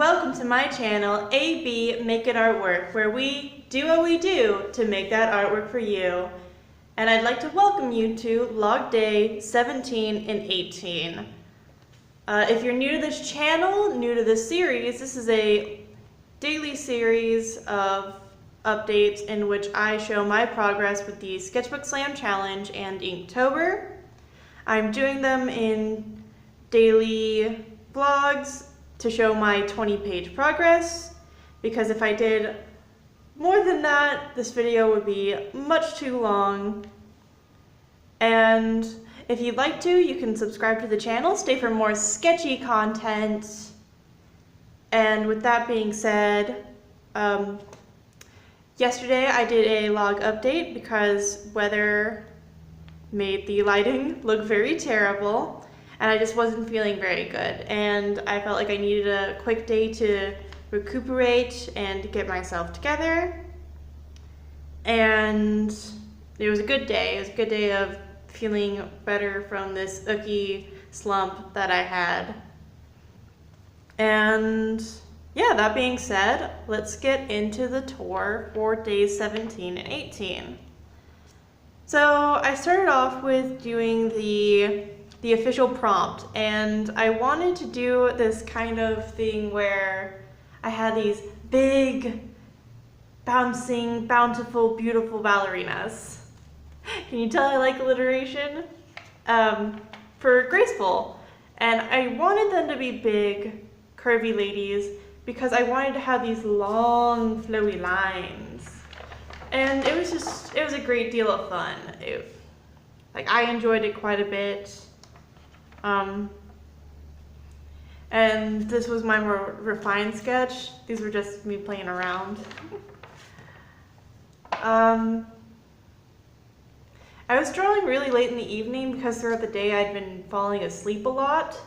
welcome to my channel, AB Make It Artwork, where we do what we do to make that artwork for you. And I'd like to welcome you to log day 17 and 18. If you're new to this channel, new to this series, this is a daily series of updates in which I show my progress with the Sketchbook Slam Challenge and Inktober. I'm doing them in daily vlogs to show my 20-page progress, because if I did more than that, this video would be much too long. And if you'd like to, you can subscribe to the channel, stay for more sketchy content. And with that being said, yesterday I did a log update because weather made the lighting look very terrible. And I just wasn't feeling very good, and I felt like I needed a quick day to recuperate and get myself together. And it was a good day. It was a good day of feeling better from this icky slump that I had. And yeah, that being said, let's get into the tour for days 17 and 18. So I started off with doing the official prompt, and I wanted to do this kind of thing where I had these big, bouncing, bountiful, beautiful ballerinas. Can you tell I like alliteration? For graceful. And I wanted them to be big, curvy ladies because I wanted to have these long, flowy lines. And it was a great deal of fun. I enjoyed it quite a bit. And this was my more refined sketch. These were just me playing around. I was drawing really late in the evening because throughout the day I'd been falling asleep a lot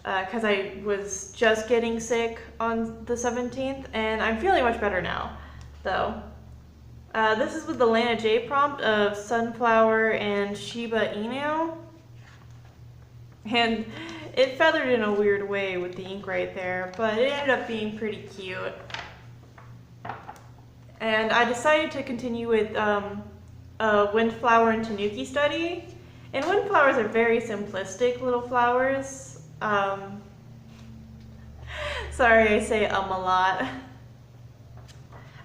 because I was just getting sick on the 17th, and I'm feeling much better now, though. This is with the Lana J prompt of Sunflower and Shiba Inu. And it feathered in a weird way with the ink right there, but it ended up being pretty cute. And I decided to continue with Windflower and Tanuki study. And windflowers are very simplistic little flowers. Sorry, I say a lot.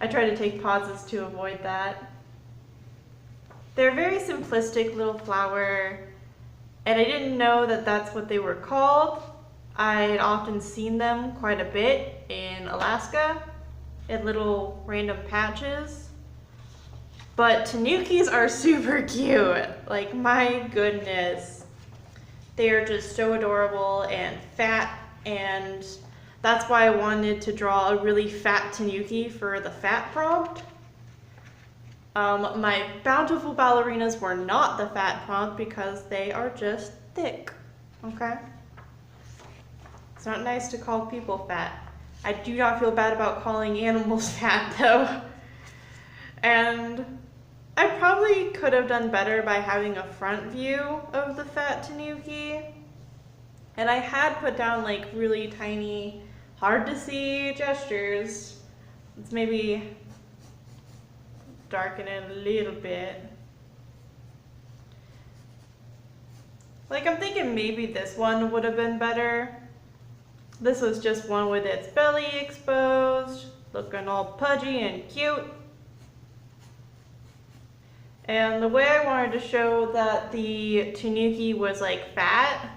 I try to take pauses to avoid that. They're a very simplistic little flower. And I didn't know that that's what they were called. I had often seen them quite a bit in Alaska, in little random patches. But tanukis are super cute. Like, my goodness. They are just so adorable and fat, and that's why I wanted to draw a really fat tanuki for the fat prompt. My bountiful ballerinas were not the fat prompt because they are just thick, okay? It's not nice to call people fat. I do not feel bad about calling animals fat, though. And I probably could have done better by having a front view of the fat tanuki. And I had put down like really tiny, hard to see gestures. Let's maybe darken it a little bit. Like, I'm thinking maybe this one would have been better. This was just one with its belly exposed, looking all pudgy and cute. And the way I wanted to show that the tanuki was like fat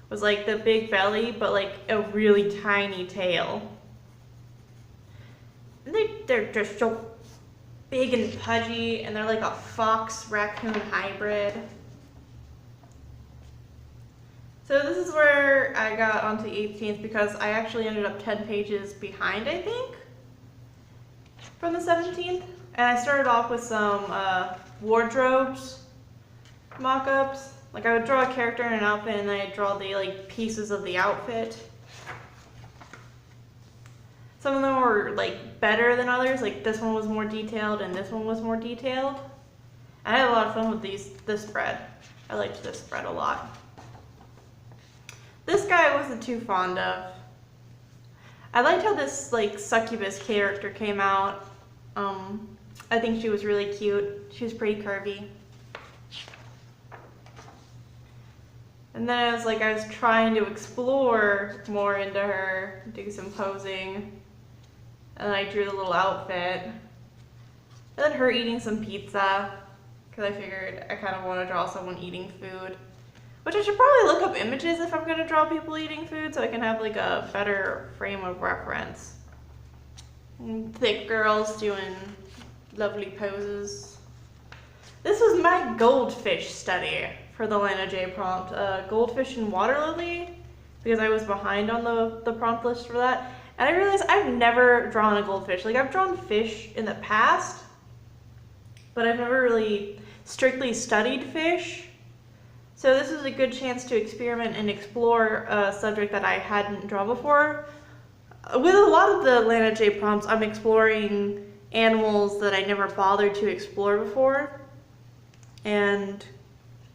was like the big belly, but like a really tiny tail. And they're just so big and pudgy, and they're like a fox-raccoon hybrid. So this is where I got onto 18th because I actually ended up 10 pages behind, I think, from the 17th. And I started off with some wardrobes mock-ups. Like, I would draw a character in an outfit, and then I'd draw the like pieces of the outfit. Some of them were like better than others, like this one was more detailed and this one was more detailed. I had a lot of fun with this spread. I liked this spread a lot. This guy I wasn't too fond of. I liked how this like succubus character came out. I think she was really cute. She was pretty curvy. And then I was trying to explore more into her, do some posing. And then I drew the little outfit. And then her eating some pizza, because I figured I kind of want to draw someone eating food. Which I should probably look up images if I'm going to draw people eating food so I can have like a better frame of reference. And thick girls doing lovely poses. This was my goldfish study for the Lana J prompt. Goldfish and water lily, because I was behind on the prompt list for that. And I realized I've never drawn a goldfish. Like, I've drawn fish in the past, but I've never really strictly studied fish. So this is a good chance to experiment and explore a subject that I hadn't drawn before. With a lot of the Lana J prompts, I'm exploring animals that I never bothered to explore before, and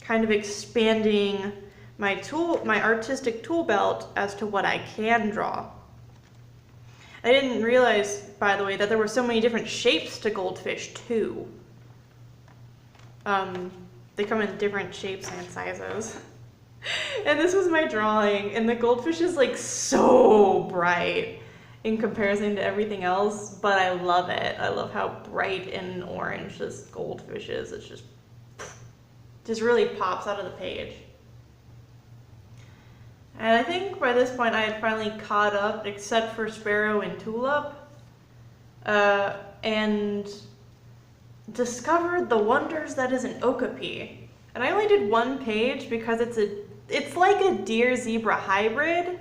kind of expanding my artistic tool belt as to what I can draw. I didn't realize, by the way, that there were so many different shapes to goldfish too. They come in different shapes and sizes. And this was my drawing, and the goldfish is like so bright in comparison to everything else, but I love it. I love how bright and orange this goldfish is. It's just really pops out of the page. And I think by this point I had finally caught up, except for Sparrow and Tulip, and discovered the wonders that is an okapi. And I only did one page because it's like a deer zebra hybrid,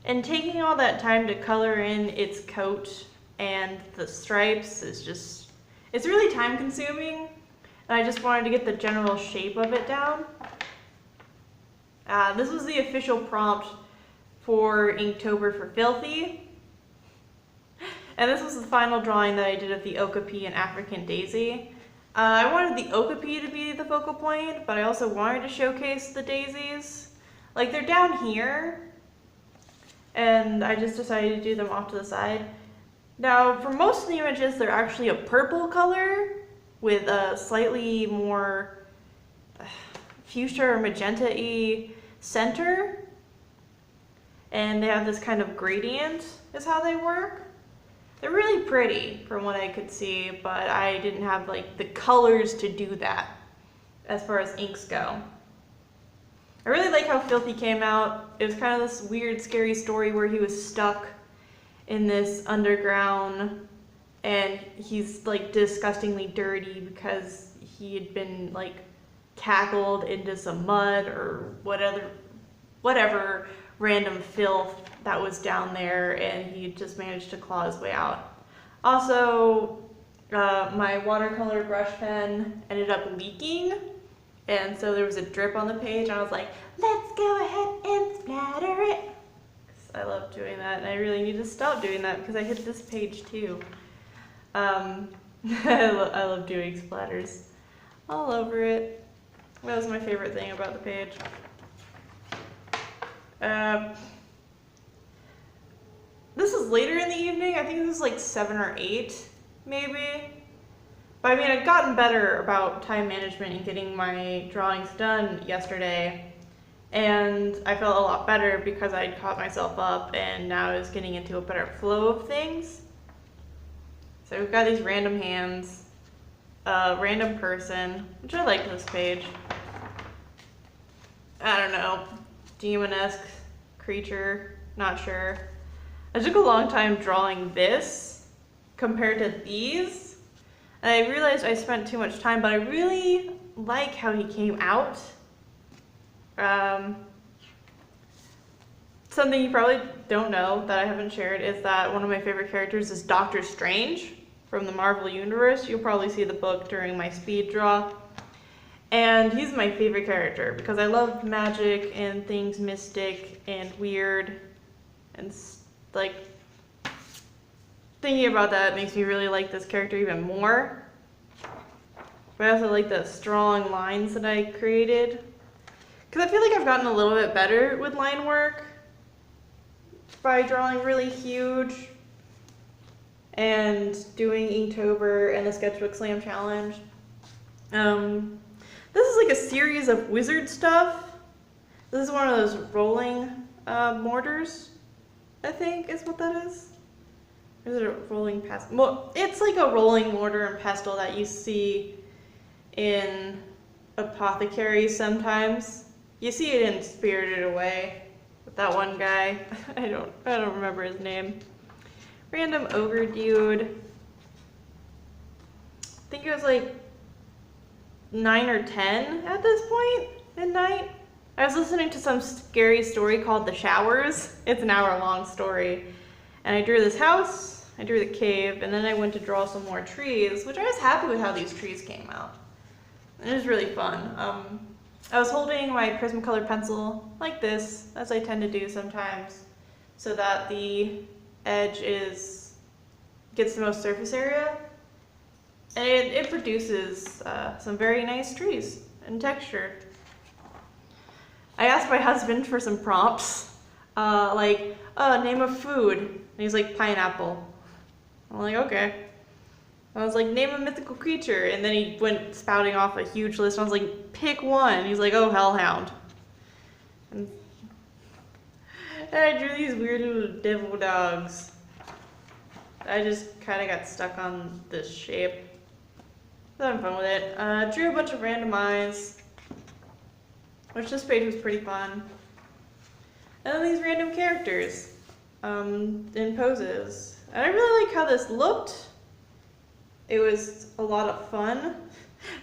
and taking all that time to color in its coat and the stripes is it's really time consuming, and I just wanted to get the general shape of it down. This was the official prompt for Inktober for Filthy. And this was the final drawing that I did of the okapi and African daisy. I wanted the okapi to be the focal point, but I also wanted to showcase the daisies. Like, they're down here, and I just decided to do them off to the side. Now, for most of the images, they're actually a purple color with a slightly more fuchsia or magenta-y center. And they have this kind of gradient is how they work. They're really pretty from what I could see, but I didn't have like the colors to do that as far as inks go. I really like how Filthy came out. It was kind of this weird, scary story where he was stuck in this underground, and he's like disgustingly dirty because he had been like tackled into some mud or whatever random filth that was down there, and he just managed to claw his way out. Also, my watercolor brush pen ended up leaking, and so there was a drip on the page, and I was like, let's go ahead and splatter it. I love doing that, and I really need to stop doing that because I hit this page too. I love doing splatters all over it. That was my favorite thing about the page. This was later in the evening. I think it was like 7 or 8, maybe. But I mean, I'd gotten better about time management and getting my drawings done yesterday. And I felt a lot better because I'd caught myself up, and now I was getting into a better flow of things. So we've got these random hands, a random person, which I like this page. I don't know, demon-esque creature, not sure. I took a long time drawing this compared to these, and I realized I spent too much time, but I really like how he came out. Something you probably don't know that I haven't shared is that one of my favorite characters is Doctor Strange from the Marvel Universe. You'll probably see the book during my speed draw. And he's my favorite character because I love magic and things mystic and weird, and like thinking about that makes me really like this character even more. But I also like the strong lines that I created, because I feel like I've gotten a little bit better with line work. by drawing really huge and doing Inktober and the Sketchbook Slam Challenge. This is like a series of wizard stuff. This is one of those rolling mortars, I think is what that is. Or is it a rolling pestle? Well, it's like a rolling mortar and pestle that you see in apothecaries sometimes. You see it in Spirited Away with that one guy. I don't remember his name. Random ogre dude. I think it was like 9 or 10 at this point in night. I was listening to some scary story called The Showers. It's an hour-long story. And I drew this house, I drew the cave, and then I went to draw some more trees, which I was happy with how these trees came out. It was really fun. I was holding my Prismacolor pencil like this, as I tend to do sometimes, so that the edge gets the most surface area. And it produces some very nice trees and texture. I asked my husband for some prompts, name a food. And he's like, pineapple. I'm like, okay. I was like, name a mythical creature. And then he went spouting off a huge list. I was like, pick one. And he's like, oh, hellhound. And I drew these weird little devil dogs. I just kind of got stuck on this shape. I was having fun with it. Drew a bunch of random eyes, which this page was pretty fun. And then these random characters in poses. And I really like how this looked. It was a lot of fun.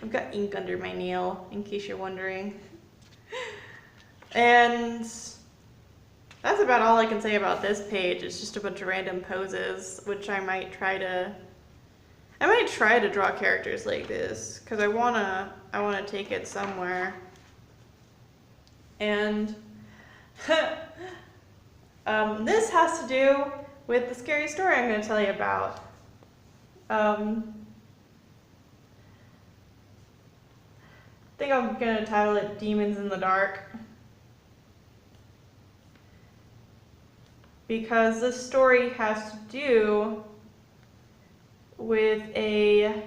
I've got ink under my nail, in case you're wondering. And that's about all I can say about this page. It's just a bunch of random poses, which I might try to draw characters like this, because I wanna take it somewhere. And this has to do with the scary story I'm going to tell you about. I think I'm going to title it Demons in the Dark, because this story has to do with a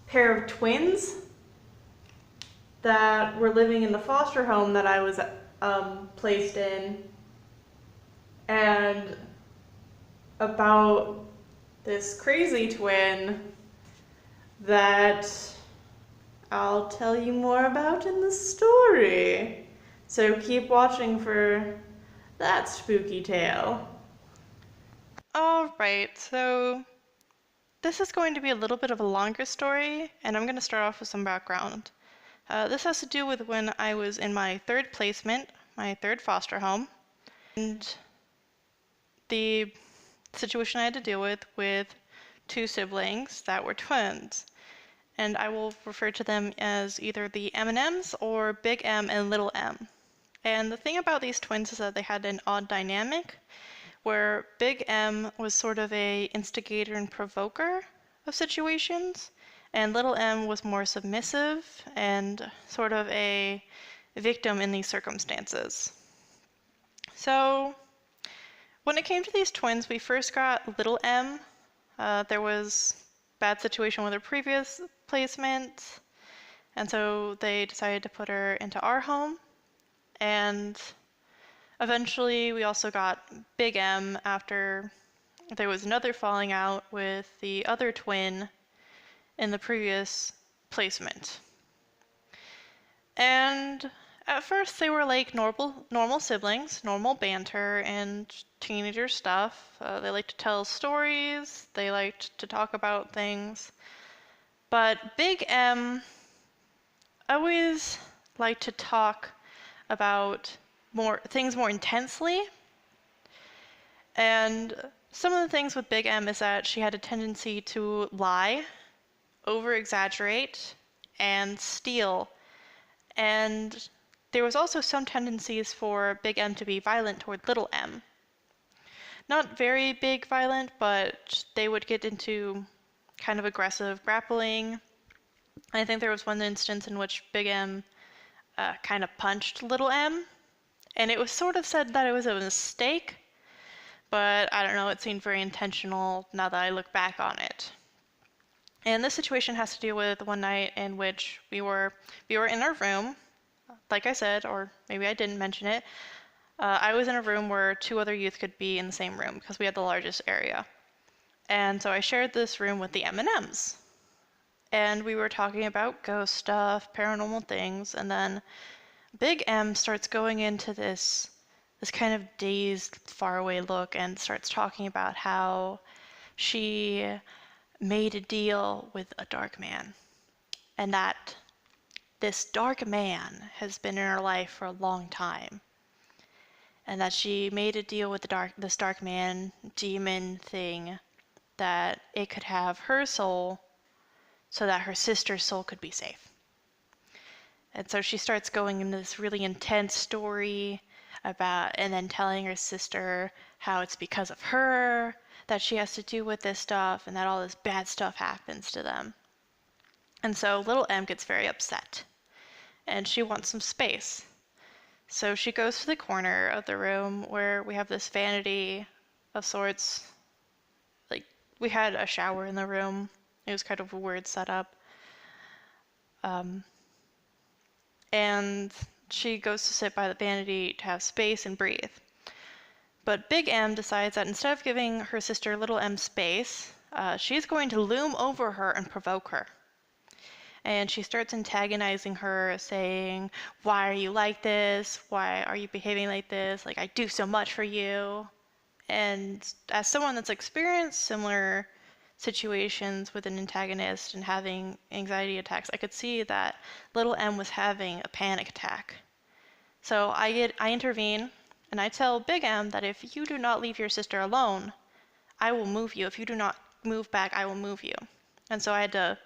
pair of twins that were living in the foster home that I was placed in, and about this crazy twin that I'll tell you more about in the story. So keep watching for that spooky tale. Alright, so this is going to be a little bit of a longer story, and I'm going to start off with some background. This has to do with when I was in my third placement, my third foster home, and the situation I had to deal with two siblings that were twins. And I will refer to them as either the M&Ms or Big M and Little M. And the thing about these twins is that they had an odd dynamic, where Big M was sort of a instigator and provoker of situations, and Little M was more submissive and sort of a victim in these circumstances. So when it came to these twins, we first got Little M. There was a bad situation with her previous placement, and so they decided to put her into our home. And eventually we also got Big M after there was another falling out with the other twin in the previous placement. And at first they were like normal siblings, normal banter and teenager stuff. They liked to tell stories, they liked to talk about things. But Big M always liked to talk about things more intensely. And some of the things with Big M is that she had a tendency to lie, over-exaggerate, and steal. And there was also some tendencies for Big M to be violent toward Little M. Not very big violent, but they would get into kind of aggressive grappling. I think there was one instance in which Big M kind of punched Little M, and it was sort of said that it was a mistake, but I don't know, it seemed very intentional now that I look back on it. And this situation has to do with one night in which we were in our room, like I said, or maybe I didn't mention it. I was in a room where 2 other youth could be in the same room because we had the largest area. And so I shared this room with the M&Ms. And we were talking about ghost stuff, paranormal things, and then Big M starts going into this kind of dazed, faraway look and starts talking about how she made a deal with a dark man, and that this dark man has been in her life for a long time, and that she made a deal with this dark man demon thing, that it could have her soul so that her sister's soul could be safe. And so she starts going into this really intense story about, and then telling her sister how it's because of her that she has to do with this stuff and that all this bad stuff happens to them. And so little M gets very upset and she wants some space. So she goes to the corner of the room where we have this vanity of sorts. Like, we had a shower in the room. It was kind of a weird setup. And she goes to sit by the vanity to have space and breathe. But Big M decides that instead of giving her sister Little M space, she's going to loom over her and provoke her. And she starts antagonizing her, saying, "Why are you like this? Why are you behaving like this? Like, I do so much for you." And as someone that's experienced similar situations with an antagonist and having anxiety attacks, I could see that little M was having a panic attack. So I intervene and I tell Big M that if you do not leave your sister alone, I will move you. If you do not move back, I will move you. And so I had to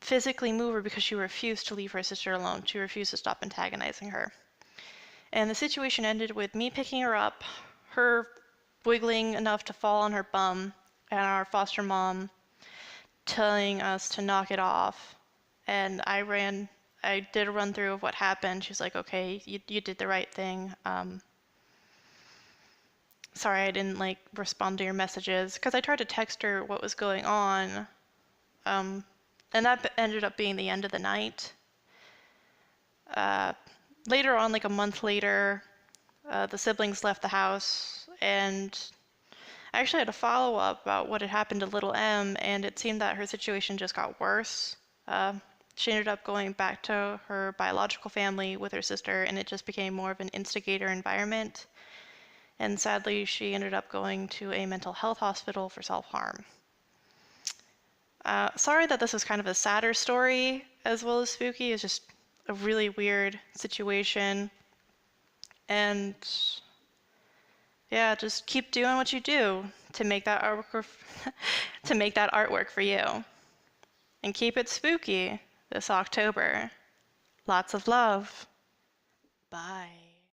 physically move her because she refused to leave her sister alone. She refused to stop antagonizing her. And the situation ended with me picking her up, her wiggling enough to fall on her bum, and our foster mom telling us to knock it off. And I did a run through of what happened. She's like, "Okay, you did the right thing. Sorry I didn't respond to your messages," because I tried to text her what was going on. And that ended up being the end of the night. Later on, like a month later, the siblings left the house, and I actually had a follow-up about what had happened to little M, and it seemed that her situation just got worse. She ended up going back to her biological family with her sister, and it just became more of an instigator environment. And sadly, she ended up going to a mental health hospital for self-harm. Sorry that this was kind of a sadder story as well as spooky. It's just a really weird situation. And yeah, just keep doing what you do to make that artwork for you. And keep it spooky this October. Lots of love. Bye.